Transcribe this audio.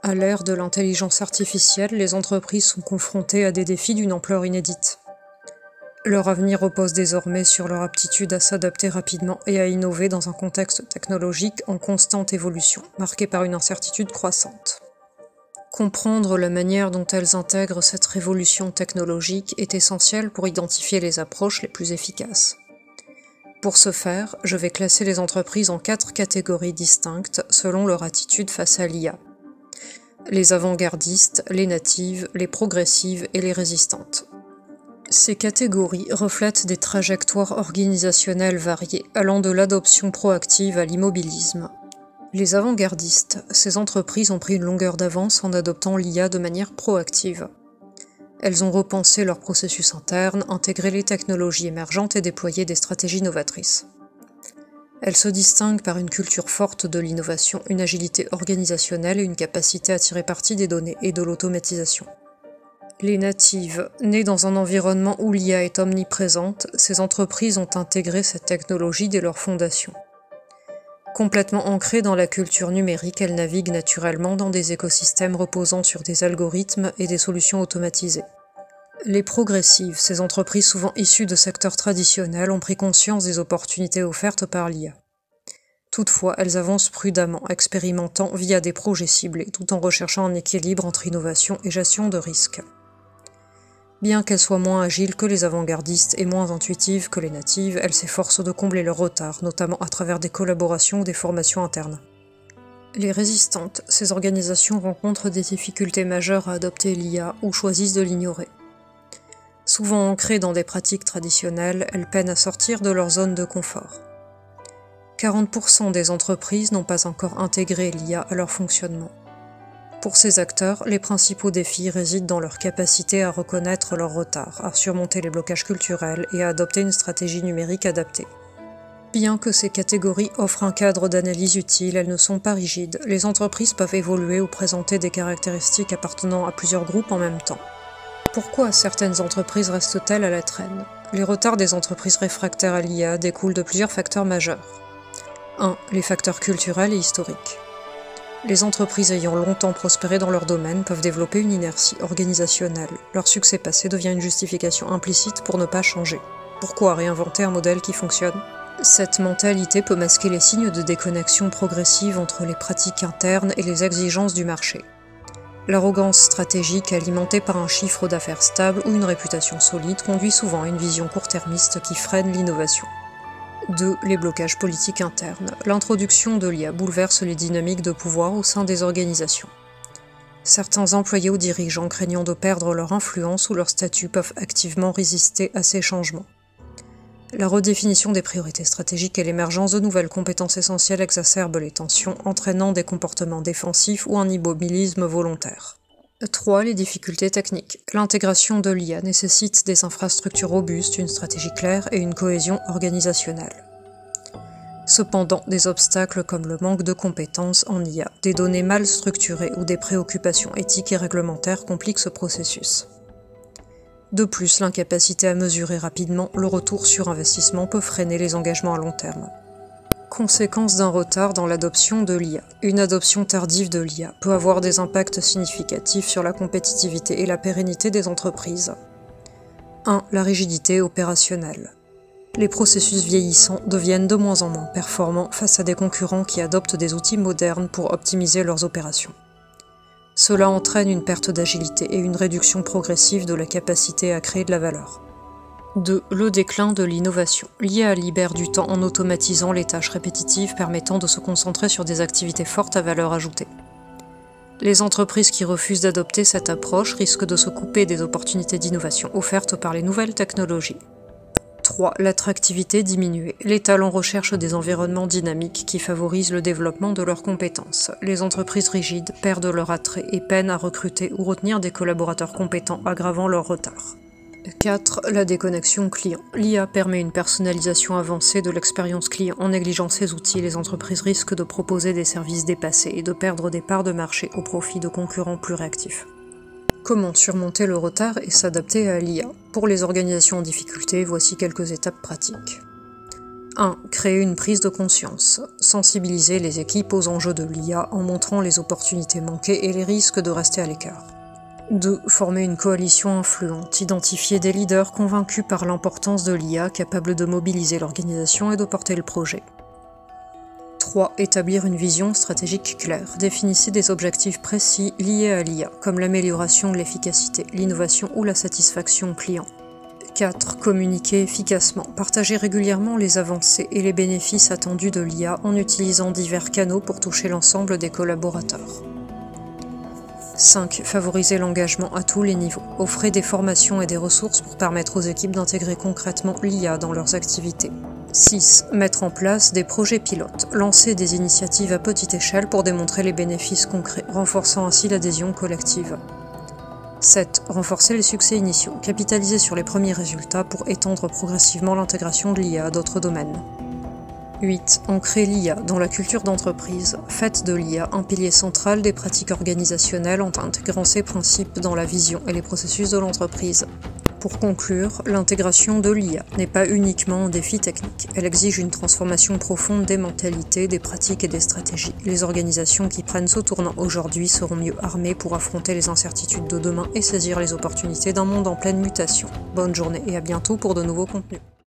À l'ère de l'intelligence artificielle, les entreprises sont confrontées à des défis d'une ampleur inédite. Leur avenir repose désormais sur leur aptitude à s'adapter rapidement et à innover dans un contexte technologique en constante évolution, marqué par une incertitude croissante. Comprendre la manière dont elles intègrent cette révolution technologique est essentiel pour identifier les approches les plus efficaces. Pour ce faire, je vais classer les entreprises en 4 catégories distinctes selon leur attitude face à l'IA. Les avant-gardistes, les natives, les progressives et les résistantes. Ces catégories reflètent des trajectoires organisationnelles variées, allant de l'adoption proactive à l'immobilisme. Les avant-gardistes, ces entreprises ont pris une longueur d'avance en adoptant l'IA de manière proactive. Elles ont repensé leurs processus internes, intégré les technologies émergentes et déployé des stratégies novatrices. Elles se distinguent par une culture forte de l'innovation, une agilité organisationnelle et une capacité à tirer parti des données et de l'automatisation. Les natives, nées dans un environnement où l'IA est omniprésente, ces entreprises ont intégré cette technologie dès leur fondation. Complètement ancrées dans la culture numérique, elles naviguent naturellement dans des écosystèmes reposant sur des algorithmes et des solutions automatisées. Les progressives, ces entreprises souvent issues de secteurs traditionnels, ont pris conscience des opportunités offertes par l'IA. Toutefois, elles avancent prudemment, expérimentant via des projets ciblés, tout en recherchant un équilibre entre innovation et gestion de risques. Bien qu'elles soient moins agiles que les avant-gardistes et moins intuitives que les natives, elles s'efforcent de combler leur retard, notamment à travers des collaborations ou des formations internes. Les résistantes, ces organisations rencontrent des difficultés majeures à adopter l'IA ou choisissent de l'ignorer. Souvent ancrées dans des pratiques traditionnelles, elles peinent à sortir de leur zone de confort. 40% des entreprises n'ont pas encore intégré l'IA à leur fonctionnement. Pour ces acteurs, les principaux défis résident dans leur capacité à reconnaître leur retard, à surmonter les blocages culturels et à adopter une stratégie numérique adaptée. Bien que ces catégories offrent un cadre d'analyse utile, elles ne sont pas rigides. Les entreprises peuvent évoluer ou présenter des caractéristiques appartenant à plusieurs groupes en même temps. Pourquoi certaines entreprises restent-elles à la traîne? Les retards des entreprises réfractaires à l'IA découlent de plusieurs facteurs majeurs. 1. Les facteurs culturels et historiques. Les entreprises ayant longtemps prospéré dans leur domaine peuvent développer une inertie organisationnelle. Leur succès passé devient une justification implicite pour ne pas changer. Pourquoi réinventer un modèle qui fonctionne? Cette mentalité peut masquer les signes de déconnexion progressive entre les pratiques internes et les exigences du marché. L'arrogance stratégique alimentée par un chiffre d'affaires stable ou une réputation solide conduit souvent à une vision court-termiste qui freine l'innovation. 2. Les blocages politiques internes. L'introduction de l'IA bouleverse les dynamiques de pouvoir au sein des organisations. Certains employés ou dirigeants craignant de perdre leur influence ou leur statut peuvent activement résister à ces changements. La redéfinition des priorités stratégiques et l'émergence de nouvelles compétences essentielles exacerbent les tensions, entraînant des comportements défensifs ou un immobilisme volontaire. 3. Les difficultés techniques. L'intégration de l'IA nécessite des infrastructures robustes, une stratégie claire et une cohésion organisationnelle. Cependant, des obstacles comme le manque de compétences en IA, des données mal structurées ou des préoccupations éthiques et réglementaires compliquent ce processus. De plus, l'incapacité à mesurer rapidement le retour sur investissement peut freiner les engagements à long terme. Conséquence d'un retard dans l'adoption de l'IA. Une adoption tardive de l'IA peut avoir des impacts significatifs sur la compétitivité et la pérennité des entreprises. 1. La rigidité opérationnelle. Les processus vieillissants deviennent de moins en moins performants face à des concurrents qui adoptent des outils modernes pour optimiser leurs opérations. Cela entraîne une perte d'agilité et une réduction progressive de la capacité à créer de la valeur. 2. Le déclin de l'innovation. L'IA libère du temps en automatisant les tâches répétitives permettant de se concentrer sur des activités fortes à valeur ajoutée. Les entreprises qui refusent d'adopter cette approche risquent de se couper des opportunités d'innovation offertes par les nouvelles technologies. 3. L'attractivité diminuée. Les talents recherchent des environnements dynamiques qui favorisent le développement de leurs compétences. Les entreprises rigides perdent leur attrait et peinent à recruter ou retenir des collaborateurs compétents, aggravant leur retard. 4. La déconnexion client. L'IA permet une personnalisation avancée de l'expérience client. En négligeant ces outils, les entreprises risquent de proposer des services dépassés et de perdre des parts de marché au profit de concurrents plus réactifs. Comment surmonter le retard et s'adapter à l'IA? Pour les organisations en difficulté, voici quelques étapes pratiques. 1. Créer une prise de conscience. Sensibiliser les équipes aux enjeux de l'IA en montrant les opportunités manquées et les risques de rester à l'écart. 2. Former une coalition influente, identifier des leaders convaincus par l'importance de l'IA, capables de mobiliser l'organisation et de porter le projet. 3. Établir une vision stratégique claire. Définissez des objectifs précis liés à l'IA, comme l'amélioration de l'efficacité, l'innovation ou la satisfaction client. 4. Communiquer efficacement. Partagez régulièrement les avancées et les bénéfices attendus de l'IA en utilisant divers canaux pour toucher l'ensemble des collaborateurs. 5. Favoriser l'engagement à tous les niveaux. Offrez des formations et des ressources pour permettre aux équipes d'intégrer concrètement l'IA dans leurs activités. 6. Mettre en place des projets pilotes. Lancer des initiatives à petite échelle pour démontrer les bénéfices concrets, renforçant ainsi l'adhésion collective. 7. Renforcer les succès initiaux. Capitaliser sur les premiers résultats pour étendre progressivement l'intégration de l'IA à d'autres domaines. 8. Ancrer l'IA dans la culture d'entreprise. Faites de l'IA un pilier central des pratiques organisationnelles en intégrant ces principes dans la vision et les processus de l'entreprise. Pour conclure, l'intégration de l'IA n'est pas uniquement un défi technique. Elle exige une transformation profonde des mentalités, des pratiques et des stratégies. Les organisations qui prennent ce tournant aujourd'hui seront mieux armées pour affronter les incertitudes de demain et saisir les opportunités d'un monde en pleine mutation. Bonne journée et à bientôt pour de nouveaux contenus.